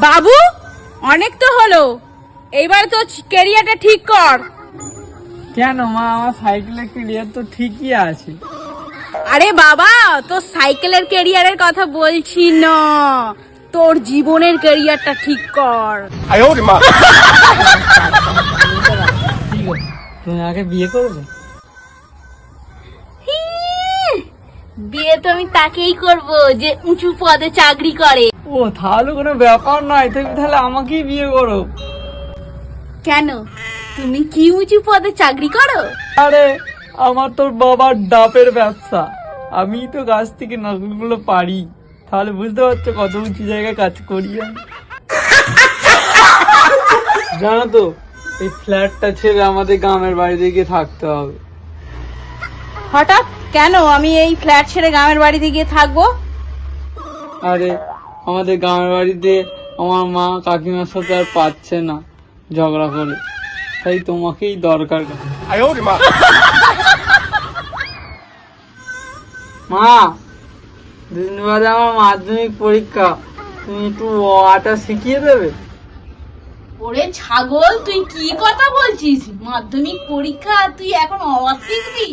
বাবু অনেক তো হলো, এইবার তো ক্যারিয়ারটা ঠিক কর। কেন মা, আমার সাইকেলের ক্যারিয়ার তো ঠিকই আছে। আরে বাবা, তোর সাইকেলের ক্যারিয়ারের কথা বলছি না, তোর জীবনের ক্যারিয়ারটা ঠিক কর। ঠিক আছে, তুমি আগে বিয়ে করবে? বিয়ে তো আমি তাকেই করব যে উঁচু পদে চাকরি করে। ও তাহলে কোনো ব্যাপার নয়, তুমি তাহলে আমাকেই বিয়ে করো। কেন, তুমি কি উঁচু পদে চাকরি করো? আরে আমার তোর বাবার ডাবের ব্যবসা, আমি তো গাছ থেকে নারকেলগুলো পারি, তাহলে বুঝতে পারছো কত উঁচু জায়গায় কাজ করি আমি। জানো তো, এই ফ্ল্যাটটা ছেড়ে আমাদের গ্রামের বাড়িতে গিয়ে থাকতে হবে। হঠাৎ কেন আমি এই ফ্ল্যাট ছেড়ে গ্রামের বাড়িতে গিয়ে থাকবো? আরে আমাদের গ্রামের বাড়িতে আমার মা কাকিমার সাথে আর পাচ্ছে না ঝগড়া করে, তাই তোমাকেই দরকার। মা, দুদিন বাদে আমার মাধ্যমিক পরীক্ষা, তুমি একটু অটা শিখিয়ে দেবে? ওরে ছাগল, তুই কি কথা বলছিস? মাধ্যমিক পরীক্ষা তুই এখন অবাক শিখবি?